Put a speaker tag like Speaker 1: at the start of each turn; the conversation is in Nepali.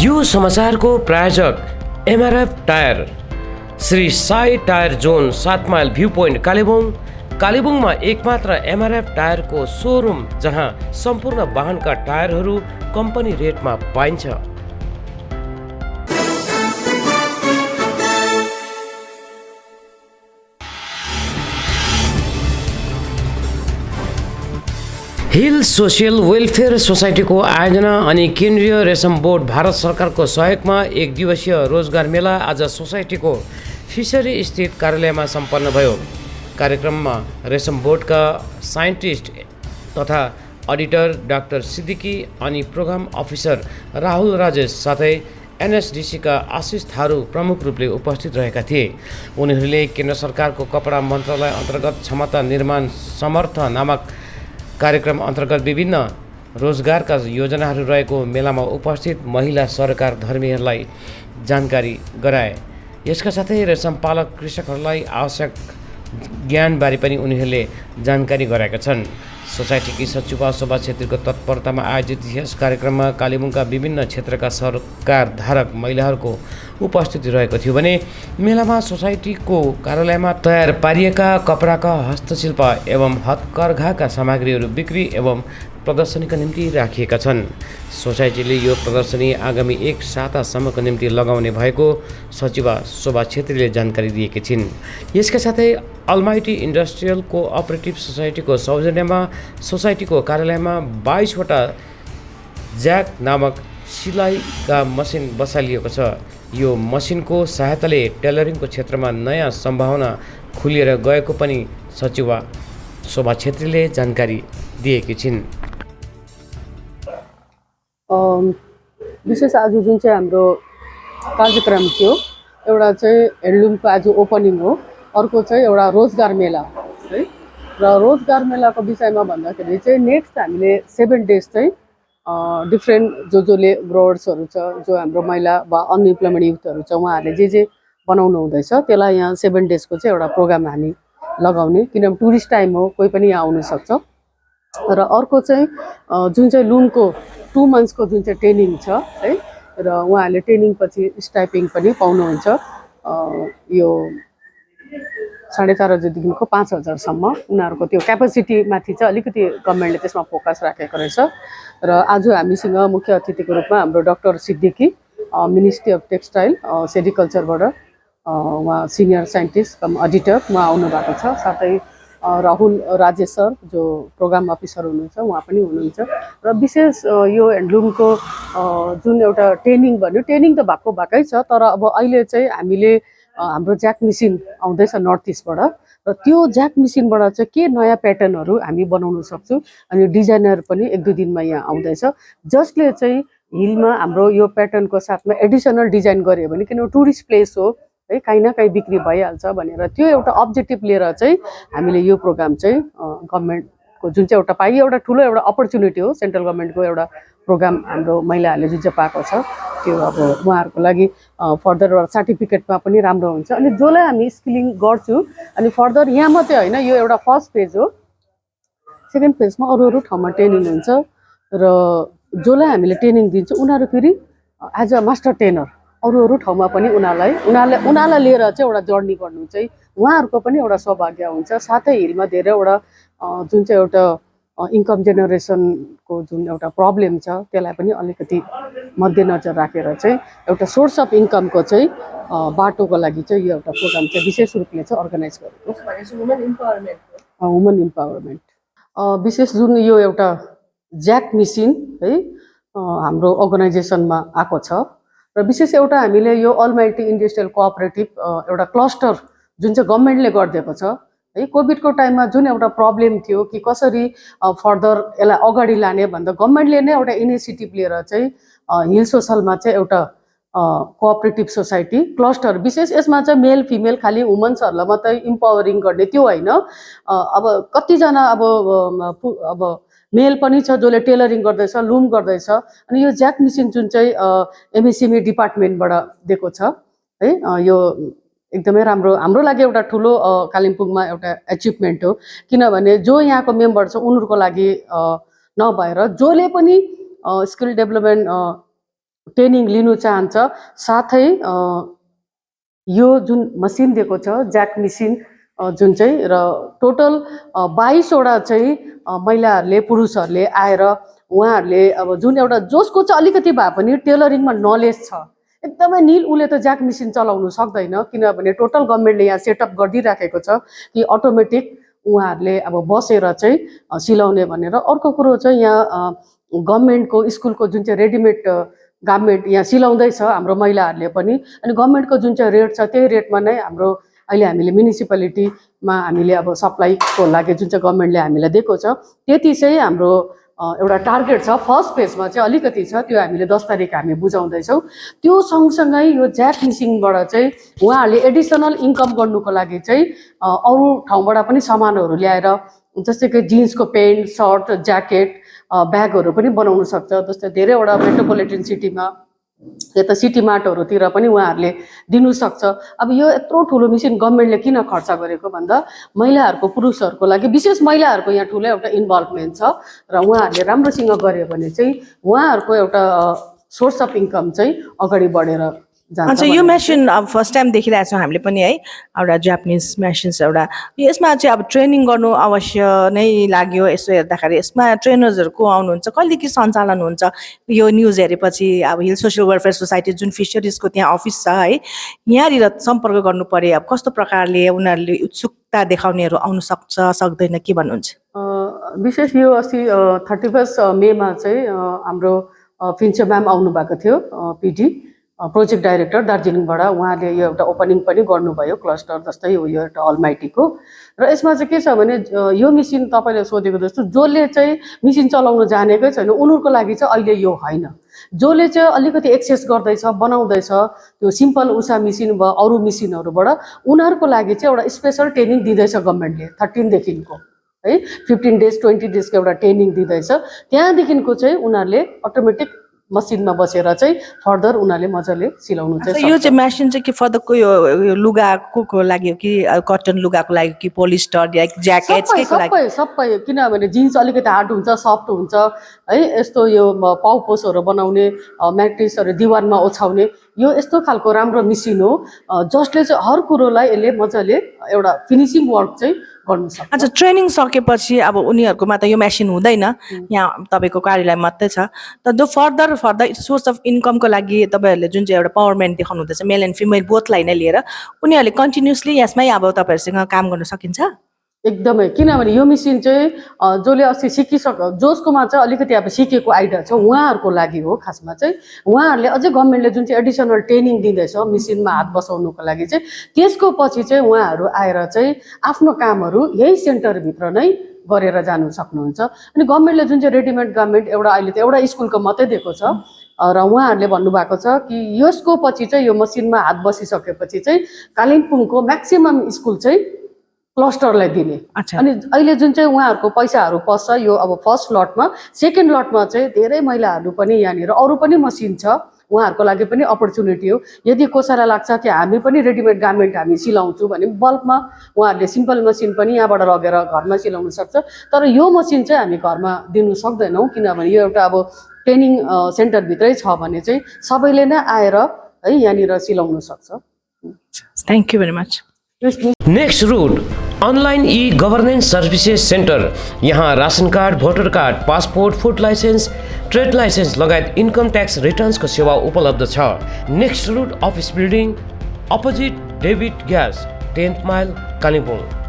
Speaker 1: यो समाचारको प्रायोजक MRF tyre, Shri Sai tyre John 7 mile view point Kalimpong. कालेबुङमा एकमात्र एमआरएफ टायरको सोरुम जहाँ सम्पूर्ण वाहनका टायरहरू कम्पनी रेटमा पाइन्छ। हिल सोसियल वेलफेयर सोसाइटीको आयोजना अनि केन्द्रीय रेशम बोर्ड भारत सरकारको सहयोगमा एक दिवसीय रोजगार मेला आज सोसाइटीको फिसरी स्थित कार्यालयमा सम्पन्न भयो। कार्यक्रममा रेशम बोर्डका साइन्टिस्ट तथा अडिटर डाक्टर सिद्दिकी अनि प्रोग्राम अफिसर राहुल राजेश साथै एनएसडका आशिष थारू प्रमुख रूपले उपस्थित रहेका थिए। उनीहरूले केन्द्र सरकारको कपडा मन्त्रालय अन्तर्गत क्षमता निर्माण समर्थ नामक कार्यक्रम अन्तर्गत विभिन्न रोजगारका योजनाहरू रहेको मेलामा उपस्थित महिला सरकार धर्मीहरूलाई जानकारी गराए। यसका साथै रेशम पालक कृषकहरूलाई आवश्यक ज्ञानबारे पनि उनीहरूले जानकारी गराएका छन्। सोसाइटीकी सचिवा शोभा छेत्रीको तत्परतामा आयोजित यस कार्यक्रममा कालेबुङका विभिन्न क्षेत्रका सरकार धारक महिलाहरूको उपस्थिति रहेको थियो भने मेलामा सोसाइटीको कार्यालयमा तयार पारिएका कपडाका हस्तशिल्प एवं हतकरघाका सामग्रीहरू बिक्री एवं प्रदर्शनीका निम्ति राखिएका छन्। सोसाइटीले यो प्रदर्शनी आगामी 1 सातासम्मको निम्ति लगाउने भएको सचिवा शोभा छेत्रीले जानकारी दिएकी छिन्। यसका साथै अलमाइटी इन्डस्ट्रियल कोअपरेटिभ सोसाइटीको सौजन्यमा सोसाइटीको कार्यालयमा 22 वटा ज्याक नामक सिलाइका मसिन बसालिएको छ। यो मसिनको सहायताले टेलरिङको क्षेत्रमा नयाँ सम्भावना खुलिएर गएको पनि सचिवा शोभा छेत्रीले जानकारी दिएकी छिन्।
Speaker 2: विशेष आज जुन चाहिँ हाम्रो कार्यक्रम थियो, एउटा चाहिँ ह्यान्डलुमको आज ओपनिङ हो, अर्को चाहिँ एउटा रोजगार मेला है। र रोजगार मेलाको विषयमा भन्दाखेरि चाहिँ नेक्स्ट हामीले 7 डेज चाहिँ डिफ्रेन्ट जसले ग्रोवर्सहरू छ, जो हाम्रो महिला वा अनइम्प्लोइमेन्ट युथहरू छ, उहाँहरूले जे बनाउनु हुँदैछ त्यसलाई यहाँ 7 डेजको चाहिँ एउटा प्रोग्राम हामी लगाउने, किनभने टुरिस्ट टाइम हो, कोही पनि यहाँ आउन सक्छ। र अर्को चाहिँ जुन चाहिँ लुमको 2 मन्थ्सको जुन चाहिँ ट्रेनिङ छ है, र उहाँहरूले ट्रेनिङ पछि स्टाइपिङ पनि पाउनुहुन्छ। यो 4,500देखिको 5,000सम्म उनीहरूको त्यो क्यापेसिटीमाथि चाहिँ अलिकति गभर्मेन्टले त्यसमा फोकस राखेको रहेछ। र आज हामीसँग मुख्य अतिथिको रूपमा हाम्रो doctor Siddiqui, ministry of textile सेरिकल्चरबाट उहाँ सिनियर साइन्टिस्ट कम अडिटर उहाँ आउनु भएको छ। साथै राहुल राजेश सर जो प्रोग्राम अफिसर हुनुहुन्छ उहाँ पनि हुनुहुन्छ। र विशेष यो ह्यान्डलुमको जुन एउटा ट्रेनिङ भन्यो, ट्रेनिङ त भएकै छ, तर अब अहिले चाहिँ हामीले हाम्रो ज्याक मेसिन आउँदैछ नर्थ इस्टबाट, र त्यो ज्याक मेसिनबाट चाहिँ के नयाँ प्याटर्नहरू हामी बनाउन सक्छौँ। अनि डिजाइनर पनि 1-2 दिनमा यहाँ आउँदैछ, जसले चाहिँ हिलमा हाम्रो यो प्याटर्नको साथमा एडिसनल डिजाइन गऱ्यो भने, किनभने टुरिस्ट प्लेस हो है, काहीँ न काहीँ बिक्री भइहाल्छ भनेर त्यो एउटा अब्जेक्टिभ लिएर चाहिँ हामीले यो प्रोग्राम चाहिँ गभर्मेन्टको जुन चाहिँ एउटा ठुलो एउटा अपर्च्युनिटी हो, सेन्ट्रल गभर्मेन्टको एउटा प्रोग्राम हाम्रो महिलाहरूले जुन चाहिँ पाएको छ, त्यो अब उहाँहरूको लागि फर्दर एउटा सर्टिफिकेटमा पनि राम्रो हुन्छ। अनि जसलाई हामी स्किलिङ गर्छौँ अनि फर्दर यहाँ मात्रै होइन, यो एउटा फर्स्ट फेज हो, सेकेन्ड फेजमा अरू ठाउँमा ट्रेनिङ हुन्छ। र जसलाई हामीले ट्रेनिङ दिन्छौँ उनीहरू फेरि एज अ मास्टर ट्रेनर अरू ठाउँमा पनि उनीहरूलाई लिएर चाहिँ एउटा जर्नी गर्नु चाहिँ उहाँहरूको पनि एउटा सौभाग्य हुन्छ। साथै हिलमा धेरैवटा जुन चाहिँ एउटा इन्कम जेनेरेसनको जुन एउटा प्रब्लम छ त्यसलाई पनि अलिकति मध्यनजर राखेर चाहिँ एउटा सोर्स अफ इन्कमको चाहिँ बाटोको लागि चाहिँ यो एउटा प्रोग्राम चाहिँ विशेष रूपले चाहिँ अर्गनाइज गरेको वुमन इम्पावरमेन्ट। विशेष जुन यो एउटा ज्याक मेसिन है हाम्रो अर्गनाइजेसनमा आएको छ, र विशेष एउटा हामीले यो अलमाइटी इन्डस्ट्रियल कोअपरेटिभ एउटा क्लस्टर जुन चाहिँ गभर्मेन्टले गरिदिएको छ है। कोभिडको टाइममा जुन एउटा प्रब्लम थियो कि कसरी फर्दर यसलाई अगाडि लाने भन्दा गभर्मेन्टले नै एउटा इनिसिएटिभ लिएर चाहिँ हिल सोसलमा चाहिँ एउटा कोअपरेटिभ सोसाइटी क्लस्टर, विशेष यसमा चाहिँ मेल फिमेल खालि वुमन्सहरूलाई मात्रै इम्पावरिङ गर्ने त्यो होइन। अब कतिजना अब मेल पनि छ जसले टेलरिङ गर्दैछ, लुम गर्दैछ। अनि यो ज्याक मेसिन जुन चाहिँ एमएसएमई डिपार्टमेन्टबाट दिएको छ है, यो एकदमै राम्रो हाम्रो लागि एउटा ठुलो कालिम्पोङमा एउटा एचिभमेन्ट हो, किनभने जो यहाँको मेम्बर छ उनीहरूको लागि नभएर जसले पनि स्किल डेभलपमेन्ट ट्रेनिङ लिनु चाहन्छ। साथै यो जुन मसिन दिएको छ ज्याक मेसिन जुन चाहिँ र टोटल 22 वटा चाहिँ महिलाहरूले पुरुषहरूले आएर उहाँहरूले अब जुन एउटा जसको चाहिँ अलिकति भए पनि टेलरिङमा नलेज छ एकदमै निल उसले त ज्याक मेसिन चलाउनु सक्दैन, किनभने टोटल गभर्मेन्टले यहाँ सेटअप गरिदिइराखेको छ कि अटोमेटिक उहाँहरूले अब बसेर चाहिँ सिलाउने भनेर। अर्को कुरो चाहिँ यहाँ गभर्मेन्टको स्कुलको जुन चाहिँ रेडिमेड गार्मेन्ट यहाँ सिलाउँदैछ हाम्रो महिलाहरूले पनि, अनि गभर्मेन्टको जुन चाहिँ रेट छ त्यही रेटमा नै हाम्रो अहिले हामीले म्युनिसिपालिटीमा हामीले अब सप्लाईको लागि जुन चाहिँ गभर्मेन्टले हामीलाई दिएको छ त्यति चाहिँ हाम्रो एउटा टार्गेट छ। फर्स्ट फेजमा चाहिँ अलिकति छ, त्यो हामीले 10 तारिक हामी बुझाउँदैछौँ। त्यो सँगसँगै यो ज्याक मेसिनबाट चाहिँ उहाँहरूले एडिसनल इन्कम गर्नुको लागि चाहिँ अरू ठाउँबाट पनि सामानहरू ल्याएर जस्तै कि जिन्सको पेन्ट, सर्ट, ज्याकेट, ब्यागहरू पनि बनाउन सक्छ। जस्तै धेरैवटा मेट्रोपोलिटन सिटीमा यता सिटी मार्टहरूतिर पनि उहाँहरूले दिनु सक्छ। अब यो यत्रो ठुलो मेसिन गभर्मेन्टले किन खर्च गरेको भन्दा महिलाहरूको पुरुषहरूको लागि, विशेष महिलाहरूको यहाँ ठुलो एउटा इन्भल्भमेन्ट छ र उहाँहरूले राम्रोसँग गर्यो भने चाहिँ उहाँहरूको एउटा सोर्स अफ इन्कम चाहिँ अगाडि बढेर जान्छ।
Speaker 3: अच्छा, यो मेसिन अब फर्स्ट टाइम देखिरहेको छौँ हामीले पनि है, एउटा जापानिज मेसिन्स एउटा। यसमा चाहिँ अब ट्रेनिङ गर्नु अवश्य नै लाग्यो। यसो हेर्दाखेरि यसमा ट्रेनर्सहरूको आउनुहुन्छ, कहिलेदेखि सञ्चालन हुन्छ? यो न्युज हेरेपछि अब हिल सोसियल वेलफेयर सोसाइटी जुन फिसरिजको त्यहाँ अफिस छ है, यहाँनिर सम्पर्क गर्नु पर्यो, अब कस्तो प्रकारले उनीहरूले उत्सुकता देखाउनेहरू आउनु सक्छ सक्दैन, के भन्नुहुन्छ?
Speaker 2: विशेष यो अस्ति 31 मेमा चाहिँ हाम्रो फिन्चे म्याम आउनुभएको थियो, पिडी प्रोजेक्ट डाइरेक्टर दार्जिलिङबाट। उहाँले यो एउटा ओपनिङ पनि गर्नुभयो क्लस्टर जस्तै यो एउटा अलमाइटीको। र यसमा चाहिँ के छ भने यो मेसिन तपाईँले सोधेको जस्तो जसले चाहिँ मेसिन चलाउन जानेकै छैन उनीहरूको लागि चाहिँ अहिले यो होइन। जसले चाहिँ अलिकति एक्सेस गर्दैछ, बनाउँदैछ, त्यो सिम्पल उषा मेसिन वा अरू मेसिनहरूबाट उनीहरूको लागि चाहिँ एउटा स्पेसल ट्रेनिङ दिँदैछ गभर्मेन्टले 13 देखिको है, 15 डेज 20 डेजको एउटा ट्रेनिङ दिँदैछ। त्यहाँदेखिको चाहिँ उनीहरूले अटोमेटिक मसिनमा बसेर चाहिँ फर्दर उनीहरूले मजाले सिलाउनु चाहिँ।
Speaker 3: यो चाहिँ मेसिन चाहिँ के फर्दरको यो लुगाको लागि हो कि कटन लुगाको लागि कि पोलिस्टर या ज्याकेट केको लागि?
Speaker 2: सबै, किनभने जिन्स अलिकति हार्ड हुन्छ, सफ्ट हुन्छ है, यस्तो यो पाउपोसहरू बनाउने, म्याट्रिसहरू दिवानमा ओछाउने, यो यस्तो खालको राम्रो मेसिन हो जसले चाहिँ हर कुरोलाई यसले मजाले एउटा फिनिसिङ वर्क चाहिँ गर्नु सक्छ।
Speaker 3: अच्छा, ट्रेनिङ सकेपछि अब उनीहरूकोमा त यो मेसिन हुँदैन, यहाँ तपाईँको कार्यालय मात्रै छ, त जो फर्दर सोर्स अफ इन्कमको लागि तपाईँहरूले जुन चाहिँ एउटा पावरमेन्ट देखाउनु हुँदैछ मेल एन्ड फिमेल बोथलाई नै लिएर, उनीहरूले कन्टिन्युसली यसमै अब तपाईँहरूसँग काम गर्न सकिन्छ?
Speaker 2: एकदमै, किनभने यो मेसिन चाहिँ जसले अस्ति जसकोमा चाहिँ अलिकति अब सिकेको आइडिया छ उहाँहरूको लागि हो खासमा चाहिँ। उहाँहरूले अझै गभर्मेन्टले जुन चाहिँ एडिसनल ट्रेनिङ दिँदैछ मेसिनमा हात बसाउनुको लागि चाहिँ, त्यसको पछि चाहिँ उहाँहरू आएर चाहिँ आफ्नो कामहरू यही सेन्टरभित्र नै गरेर जानु सक्नुहुन्छ। अनि गभर्मेन्टले जुन चाहिँ रेडिमेड गार्मेन्ट एउटा अहिले त एउटा स्कुलको मात्रै दिएको छ र उहाँहरूले भन्नुभएको छ कि यसको पछि चाहिँ यो मसिनमा हात बसिसकेपछि चाहिँ कालिम्पोङको म्याक्सिमम स्कुल चाहिँ क्लस्टरलाई दिने। अनि अहिले जुन चाहिँ उहाँहरूको पैसाहरू पस्छ यो अब फर्स्ट लटमा, सेकेन्ड लटमा चाहिँ धेरै महिलाहरू पनि यहाँनिर अरू पनि मसिन छ उहाँहरूको लागि पनि अपर्च्युनिटी हो। यदि कसैलाई लाग्छ कि हामी पनि रेडिमेड गार्मेन्ट हामी सिलाउँछौँ भने बल्कमा उहाँहरूले सिम्पल मसिन पनि यहाँबाट लगेर घरमा सिलाउन सक्छ। तर यो मसिन चाहिँ हामी घरमा दिनु सक्दैनौँ, किनभने यो एउटा अब ट्रेनिङ सेन्टरभित्रै छ भने चाहिँ सबैले नै आएर है यहाँनिर सिलाउन सक्छ।
Speaker 3: Thank you very much.
Speaker 1: Next route online e governance services centre. यहाँ ration card, voter card, passport, food licence, trade licence लगायत इन्कम ट्याक्स रिटर्न्सको सेवा उपलब्ध छ। Next route office building opposite David gas, 10th mile, Kalimpong.